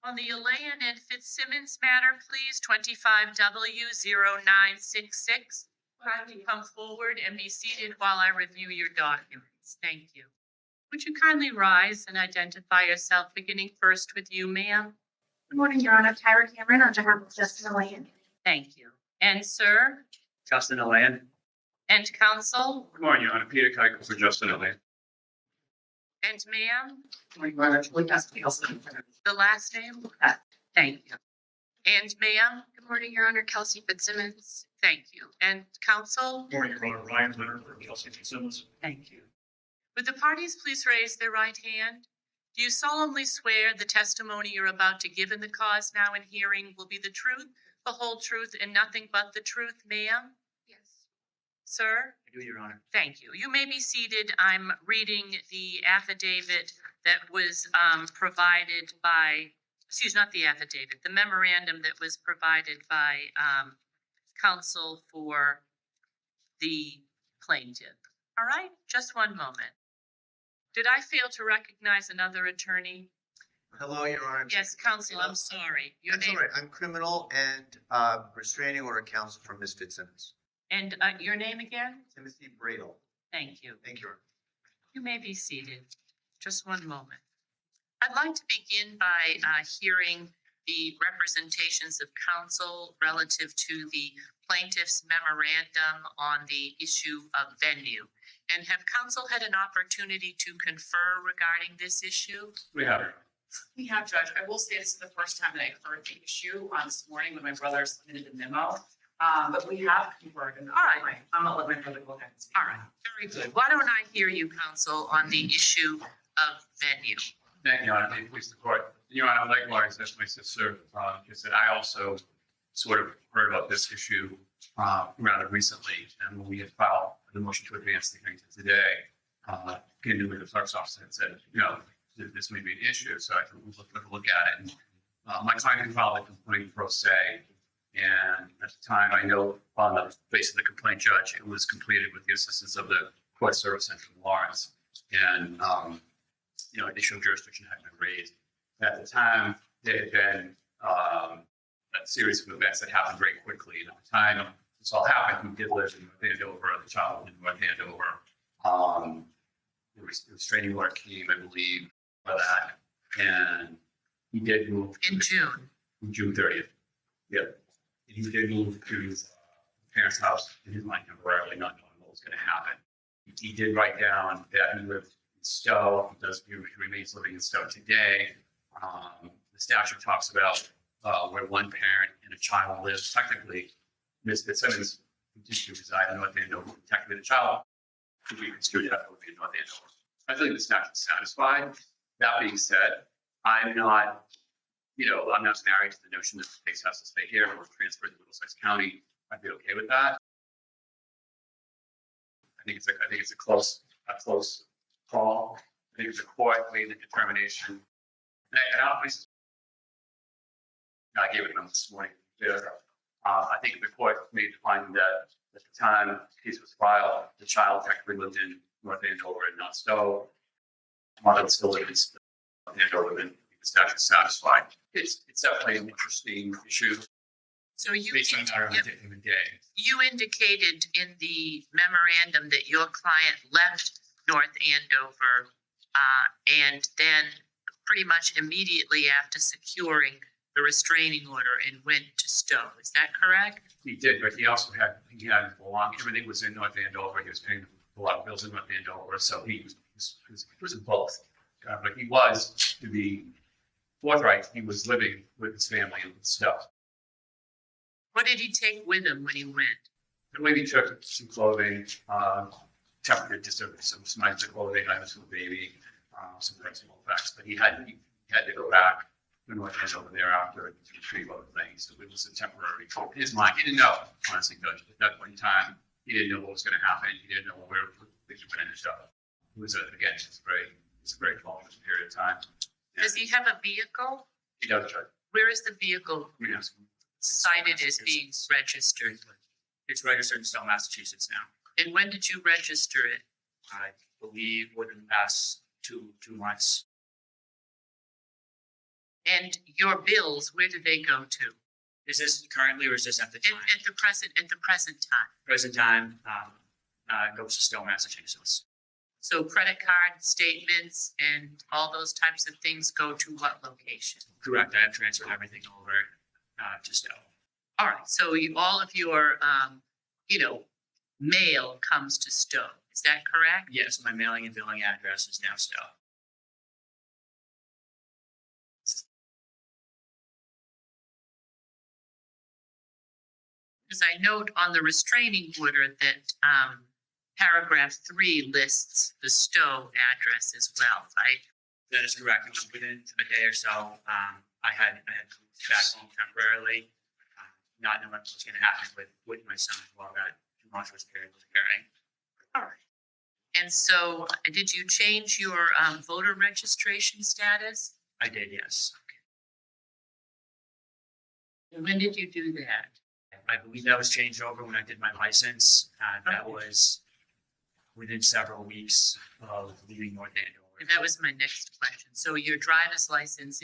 On the Aylaian and Fitzsimmons matter, please, 25W0966. Kindly come forward and be seated while I review your documents. Thank you. Would you kindly rise and identify yourself, beginning first with you, ma'am? Good morning, Your Honor. Tyra Cameron on behalf of Justin Aylaian. Thank you. And sir, Justin Aylaian. and counsel, Good morning, Your Honor. Peter Keuchel for Justin Aylaian. and ma'am, Good morning, Your Honor. Julie Kelsey. the last name? Thank you. And ma'am, Good morning, Your Honor. Kelsey Fitzsimmons. thank you. And counsel? Good morning, Your Honor. Ryan Leonard for Kelsey Fitzsimmons. Thank you. Would the parties please raise their right hand? Do you solemnly swear the testimony you're about to give in the cause now in hearing will be the truth, the whole truth, and nothing but the truth, ma'am? Yes. Sir? I do, Your Honor. Thank you. You may be seated. I'm reading the affidavit that was provided by, not the affidavit, the memorandum that was provided by counsel for the plaintiff. All right, just one moment. Did I fail to recognize another attorney? Hello, Your Honor. Yes, counsel, I'm sorry. Your That's all name right. I'm criminal and restraining order counsel for Ms. Fitzsimmons. and your name again? Timothy Bradle. Thank you. Thank you, Your Honor. You may be seated. Just one moment. I'd like to begin by hearing the representations of counsel relative to the plaintiff's memorandum on the issue of venue. And have counsel had an opportunity to confer regarding this issue? We have it. We have, Judge. I will say this is the first time that I heard the issue this morning when my brother submitted the memo. But we have conferred. All right. I'm not letting my brother go ahead and speak. All right, very good. Why don't I hear you, counsel, on the issue of venue? Thank you, Your Honor. Thank you, police, the court. Your Honor, likewise, as my sister just said, I also sort of heard about this issue rather recently. And when we had filed the motion to advance the hearing to today, came to the clerk's office and said, this may be an issue. So I took a look at it. And my client had filed a complaint pro se. And at the time, I know on the face of the complaint, Judge, it was completed with the assistance of the Court Service Center in Lawrence. And, additional jurisdiction had been raised. At the time, there had been a series of events that happened very quickly. And at the time this all happened, we did live in North Andover, the child lived in North Andover. The restraining order came, I believe, for that. And he did move. In June. June 30th. Yep. And he did move to his parents' house in his mind temporarily, not knowing what was going to happen. He did write down that he lived in Stowe. He remains living in Stowe today. The statute talks about where one parent and a child lives. Technically, Ms. Fitzsimmons continues to reside in North Andover. Technically, the child could be construed to live in North Andover. I think the statute's satisfied. That being said, I'm not married to the notion that the case has to stay here or transferred to Essex County. I'd be okay with that. I think it's a close call. I think it's a court made the determination. And I gave it to them this morning. I think the court made the finding that at the time the case was filed, the child technically lived in North Andover and not Stowe. Mother was still living in North Andover, and the statute is satisfied. It's definitely an interesting issue. So you Based on our given day. You indicated in the memorandum that your client left North Andover and then pretty much immediately after securing the restraining order and went to Stowe. Is that correct? He did, but he also had everything was in North Andover. He was paying a lot of bills in North Andover, so he was in both. But he was, to be forthright, he was living with his family and stuff. What did he take with him when he went? I believe he took some clothing, temporary, just some nice clothing items for the baby, some personal effects. But he had to go back to North Andover thereafter to retrieve other things. So it was a temporary trip. In his mind, he didn't know, honestly, Judge. At that point in time, he didn't know what was going to happen. He didn't know where things were going to end up. It was, again, it's a very tumultuous period of time. Does he have a vehicle? He does, Judge. Where is the vehicle Yes. cited as being registered? It's registered in Stowe, Massachusetts now. And when did you register it? I believe within the past two months. And your bills, where do they go to? Is this currently or is this at the time? At the present time? Present time, goes to Stowe, Massachusetts. So credit card statements and all those types of things go to what location? Correct. I have transferred everything over to Stowe. All right, so all of your, mail comes to Stowe, is that correct? Yes, my mailing and billing address is now Stowe. Because I note on the restraining order that, paragraph 3 lists the Stowe address as well, right? That is correct. It was within a day or so. I had moved back home temporarily, not knowing what was going to happen with my son while that tumultuous period was occurring. All right. And so did you change your voter registration status? I did, yes. And when did you do that? I believe that was changed over when I did my license. That Okay. was within several weeks of leaving North Andover. And that was my next question. So your driver's license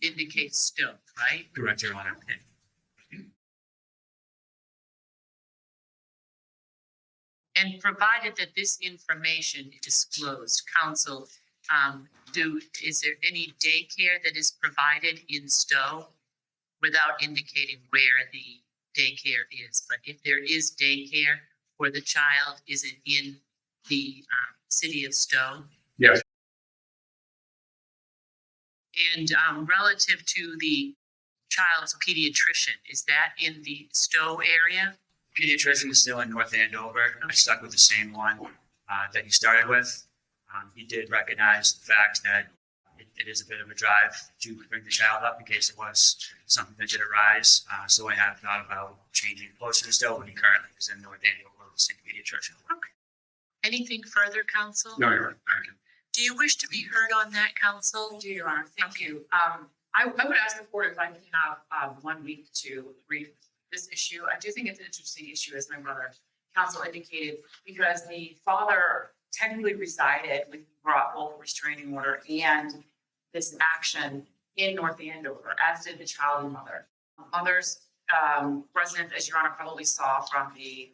indicates Stowe, right? Correct, Your Honor. And provided that this information is disclosed, counsel, is there any daycare that is provided in Stowe without indicating where the daycare is? But if there is daycare for the child, is it in the city of Stowe? Yes. And relative to the child's pediatrician, is that in the Stowe area? Pediatrician is still in North Andover. I stuck with the same one that he started with. He did recognize the fact that it is a bit of a drive to bring the child up in case it was something that did arise. So I have thought about changing closer to Stowe, but he currently is in North Andover with the same pediatrician. Okay. Anything further, counsel? No, Your Honor. Thank you. Do you wish to be heard on that, counsel? Do Your Honor, thank Okay. you. I would ask the court if I can have 1 week to brief this issue. I do think it's an interesting issue, as my brother counsel indicated, because the father technically resided when he brought both restraining order and this action in North Andover, as did the child and mother. Others, residents, as Your Honor probably saw from the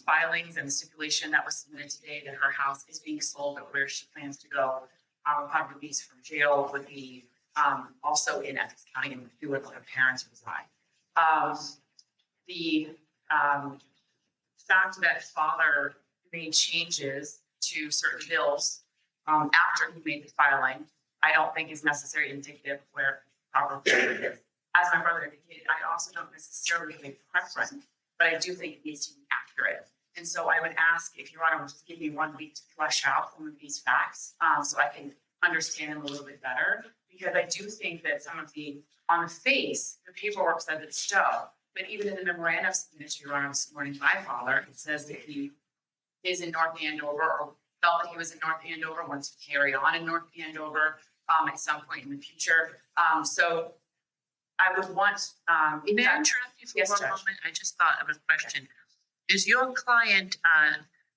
filings and the stipulation that was submitted today, that her house is being sold, but where she plans to go, upon release from jail, would be also in Essex County and do it with her parents reside. The fact that father made changes to certain bills after he made the filing, I don't think is necessarily indicative of where proper is. As my brother indicated, I also don't necessarily have a preference, but I do think it needs to be accurate. And so I would ask if Your Honor would just give me 1 week to flesh out some of these facts so I can understand them a little bit better. Because I do think that some of the, on the face, the paperwork says it's Stowe, but even in the memorandum submitted to Your Honor this morning by father, it says that he is in North Andover or felt that he was in North Andover, wants to carry on in North Andover at some point in the future. So I would want. May I interrupt you for Yes, one Judge. moment? I just thought of a question. Is your client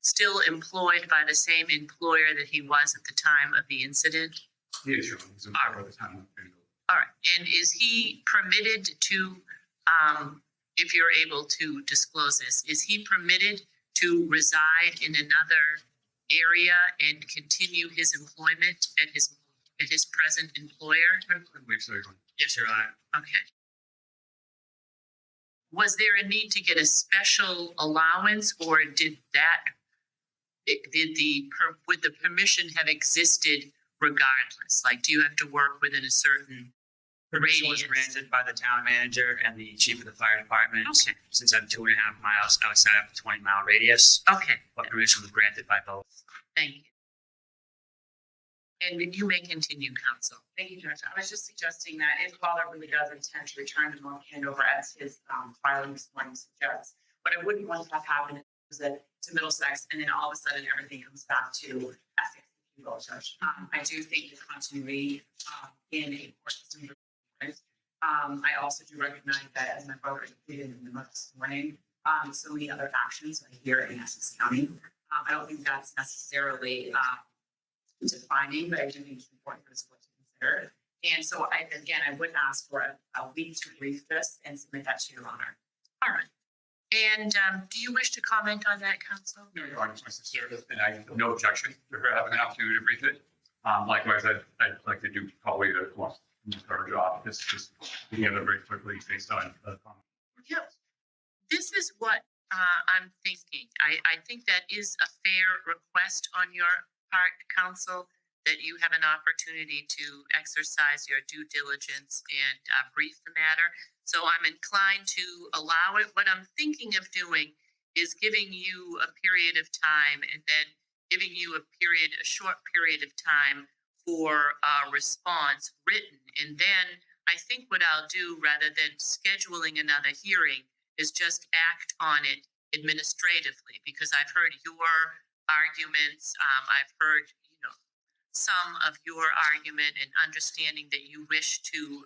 still employed by the same employer that he was at the time of the incident? Yes, Your Honor. He's in by the time. All right, and is he permitted to, if you're able to disclose this, is he permitted to reside in another area and continue his employment at his present employer? I believe so, Your Honor. Yes, Your Honor. Okay. Was there a need to get a special allowance, or would the permission have existed regardless? Like, do you have to work within a certain Permission was radius? granted by the town manager and the chief of the fire department. Okay. Since I'm 2.5 miles outside of the 20-mile radius, Okay, but permission was granted by both. thank you. And you may continue, counsel. Thank you, Judge. I was just suggesting that if father really does intend to return to North Andover as his filing this morning suggests, what I wouldn't want to have happen is that to Middlesex and then all of a sudden everything comes back to Essex, if you will, Judge. I do think the continuity in a court system. I also do recognize that, as my brother indicated in the memo this morning, so many other actions are here in Essex County. I don't think that's necessarily defining, but I do think it's important for this court to consider. And so I would ask for a week to brief this and submit that to your honor. All right. And do you wish to comment on that, Counsel? No, Your Honor, it's my sincere, and I have no objection to her having an opportunity to brief it. Likewise, I'd like to do probably the her job. This just together very quickly based on Yep. This is what I'm thinking. I think that is a fair request on your part, Counsel, that you have an opportunity to exercise your due diligence and brief the matter. So I'm inclined to allow it. What I'm thinking of doing is giving you a period of time and then giving you a short period of time for a response written. And then I think what I'll do, rather than scheduling another hearing, is just act on it administratively, because I've heard your arguments. I've heard, some of your argument and understanding that you wish to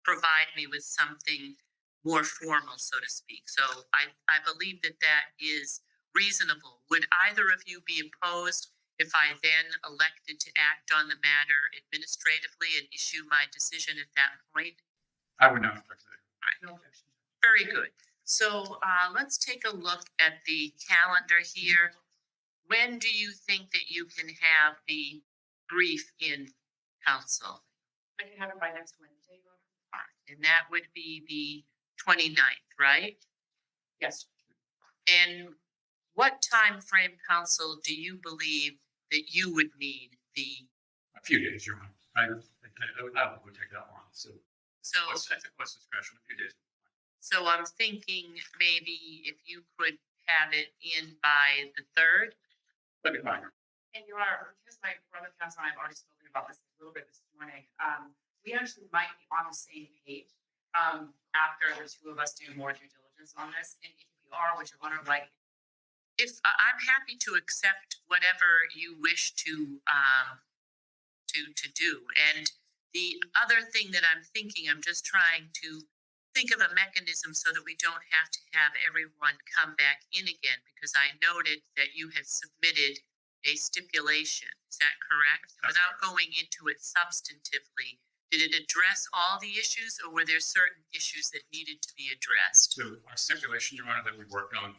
provide me with something more formal, so to speak. So I believe that that is reasonable. Would either of you be opposed if I then elected to act on the matter administratively and issue my decision at that point? I would not object to that. No objection. Very good. So let's take a look at the calendar here. When do you think that you can have the brief in council? I can have it by next Wednesday. Your Honor. And that would be the 29th, right? Yes. And what time frame, council, do you believe that you would need the, A few days, Your Honor. I don't think it would take that long. So what's discretion, a few days. so I'm thinking maybe if you could have it in by the 3rd. That'd be fine. And you are, because my brother Counsel and I have already spoken about this a little bit this morning, we actually might be on the same page after the two of us do more due diligence on this. And if we are, would Your Honor like? If I'm happy to accept whatever you wish to do. And the other thing that I'm thinking, I'm just trying to think of a mechanism so that we don't have to have everyone come back in again, because I noted that you had submitted a stipulation. Is that correct? That's Without going into it substantively, did it address all the issues, or were there certain issues that needed to be addressed? So our stipulation, Your Honor, that we worked on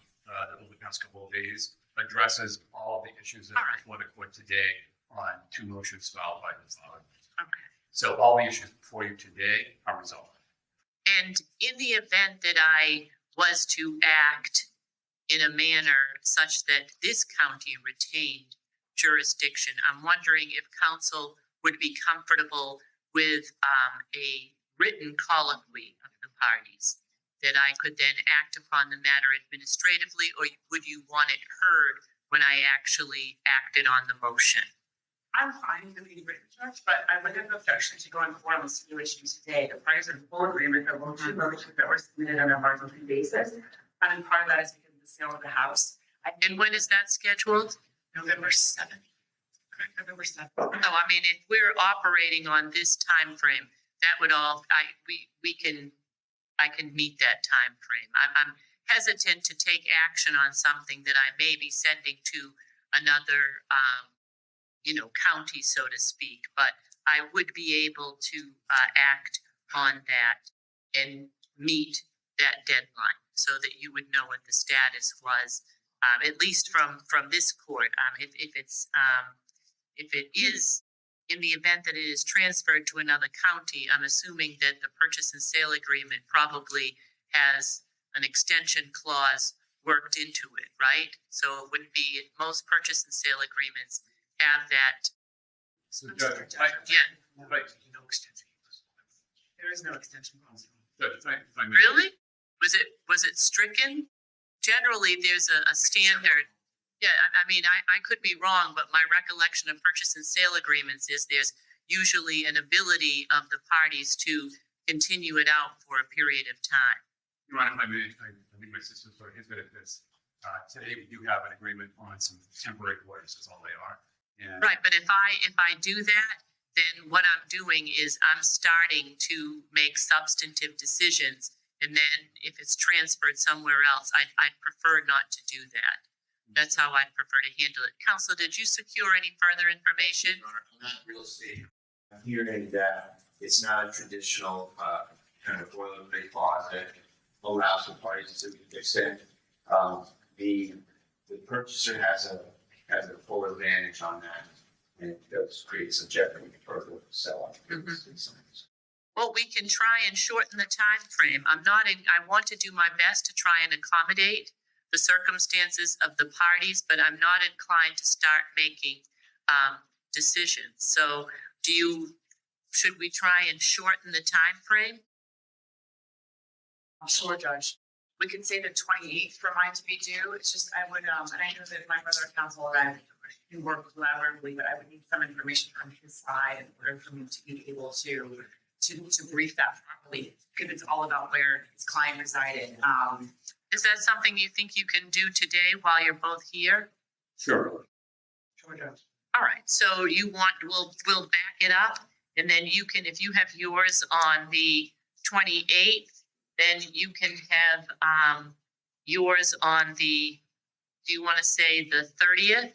over the past couple of days addresses all the issues that All are right. before the court today on 2 motions filed by the father. Okay. So all the issues before you today are resolved. And in the event that I was to act in a manner such that this county retained jurisdiction, I'm wondering if council would be comfortable with a written colloquy of the parties, that I could then act upon the matter administratively, or would you want it heard when I actually acted on the motion? I'm fine with the written charge, but I would have no objection to going forward on the stipulation today. The parties are in full agreement that we'll two motions that were submitted on a monthly basis. And part of that is because of the sale of the house. And when is that scheduled? November 7th. Correct, November 7th. No, I mean, if we're operating on this time frame, that would all, I can meet that time frame. I'm hesitant to take action on something that I may be sending to another, county, so to speak, but I would be able to act on that and meet that deadline so that you would know what the status was, at least from this court. If it is, in the event that it is transferred to another county, I'm assuming that the purchase and sale agreement probably has an extension clause worked into it, right? So it would be, most purchase and sale agreements have that. So Judge, Yeah, right, No extension. There is no extension clause. Judge, if I may. really? Was it stricken? Generally, there's a standard. Yeah, I mean, I could be wrong, but my recollection of purchase and sale agreements is there's usually an ability of the parties to continue it out for a period of time. Your Honor, if I may, I think my sister's sort of hinted at this. Today, we do have an agreement on some temporary orders, that's all they are. And Right, but if I do that, then what I'm doing is I'm starting to make substantive decisions. And then if it's transferred somewhere else, I'd prefer not to do that. That's how I'd prefer to handle it. Counsel, did you secure any further information? On that real estate, I'm hearing that It's not a traditional, kind of boilerplate clause that allows the parties to extend. The purchaser has a full advantage on that, and it does create some jeopardy for the seller. Well, we can try and shorten the time frame. I want to do my best to try and accommodate the circumstances of the parties, but I'm not inclined to start making decisions. So should we try and shorten the time frame? Sure, Judge. We can say the 28th for mine to be due. It's just, I would, and I know that my brother Counsel and I can work collaboratively, but I would need some information from his side in order for me to be able to brief that properly, because it's all about where his client resided. Is that something you think you can do today while you're both here? Sure. Sure, Judge. All right, so we'll back it up, and then you can, if you have yours on the 28th, then you can have yours on the, do you want to say the 30th?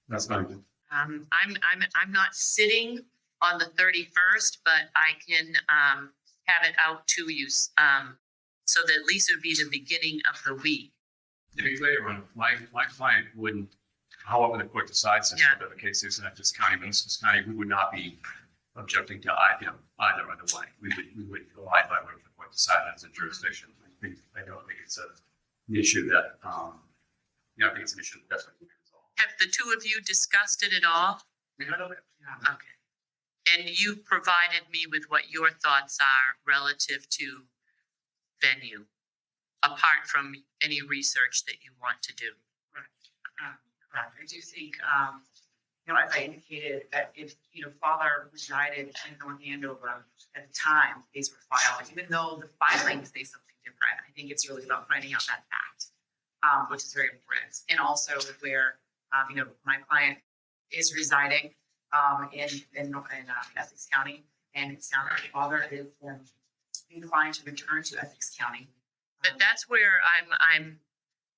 That's fine. I'm not sitting on the 31st, but I can have it out to you so that at least it would be the beginning of the week. To be clear, my client wouldn't, however the court decides this, whether the case is in Essex County, but Essex County, we would not be objecting to either other way. We would abide by whatever the court decided as a jurisdiction. I don't think it's an issue that, I think it's an issue that definitely can be resolved. Have the two of you discussed it at all? Yeah. Okay. And you provided me with what your thoughts are relative to venue, apart from any research that you want to do. Correct. I do think, as I indicated, that if, father resided in North Andover at the time these were filed, even though the filings say something different, I think it's really about finding out that fact, which is very important. And also where, my client is residing in Essex County, and it sounds like the father is inclined to return to Essex County. But that's where I'm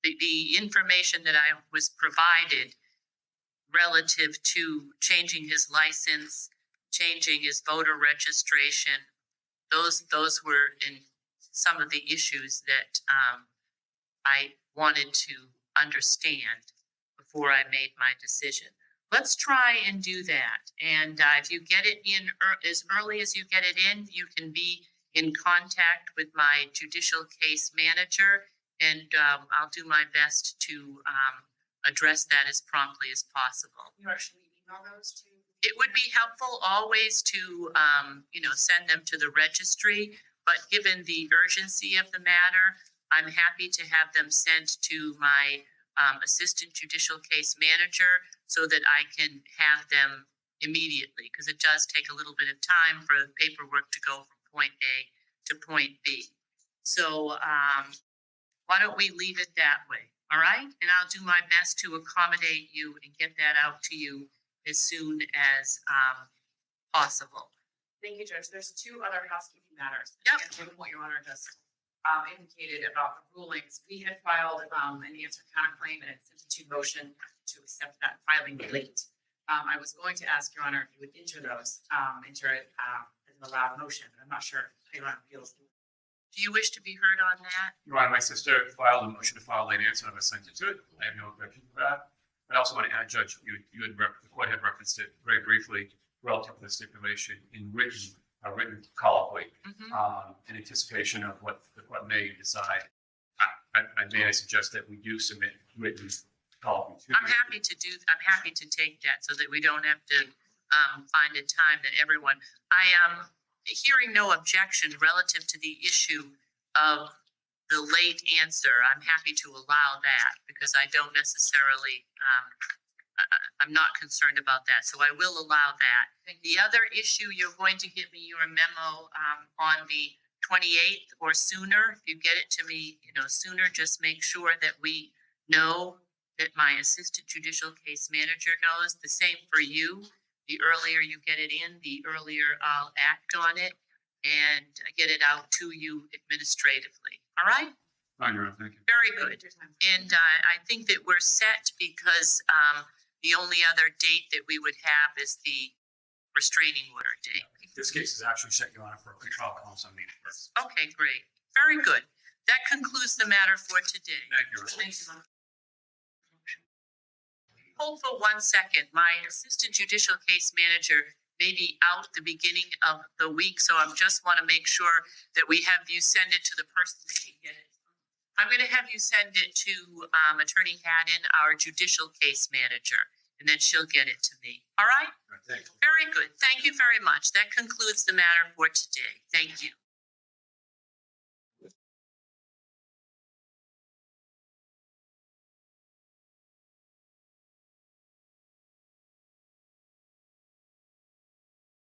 the information that I was provided relative to changing his license, changing his voter registration, those were in some of the issues that I wanted to understand before I made my decision. Let's try and do that. And if you get it in as early as you get it in, you can be in contact with my judicial case manager, and I'll do my best to address that as promptly as possible. You actually email those to? It would be helpful always to, send them to the registry, but given the urgency of the matter, I'm happy to have them sent to my assistant judicial case manager so that I can have them immediately, because it does take a little bit of time for the paperwork to go from point A to point B. So why don't we leave it that way? All right. And I'll do my best to accommodate you and get that out to you as soon as possible. Thank you, Judge. There's two other housekeeping matters. Yep. Given what Your Honor just indicated about the rulings, we had filed an answer counterclaim and a substitute motion to accept that filing late. I was going to ask Your Honor if you would enter those, enter it as an allowed motion, but I'm not sure how Your Honor feels. Do you wish to be heard on that? Your Honor, my sister filed a motion to file late answer, and I sent it to it. I have no objection to that. I also want to add, Judge, the court had referenced it very briefly relative to the stipulation in written colloquy, in anticipation of what the court may decide. I suggest that we do submit written colloquy to I'm happy to take that so that we don't have to find a time that everyone, I am hearing no objection relative to the issue of the late answer. I'm happy to allow that because I don't necessarily, I'm not concerned about that. So I will allow that. The other issue, you're going to give me your memo on the 28th or sooner. If you get it to me, sooner, just make sure that we know, that my assistant judicial case manager knows. The same for you. The earlier you get it in, the earlier I'll act on it and get it out to you administratively. All right? Fine, Your Honor, thank you. Very good. And I think that we're set because the only other date that we would have is the restraining order date. This case is actually set, Your Honor, for a control counsel meeting. Okay, great. Very good. That concludes the matter for today. Thank you, Your Honor. Thank you. Hold for 1 second. My assistant judicial case manager may be out at the beginning of the week, so I just want to make sure that we have you send it to the person that can get it. I'm going to have you send it to Attorney Haddon, our judicial case manager, and then she'll get it to me. All right? Thank you. Very good. Thank you very much. That concludes the matter for today. Thank you.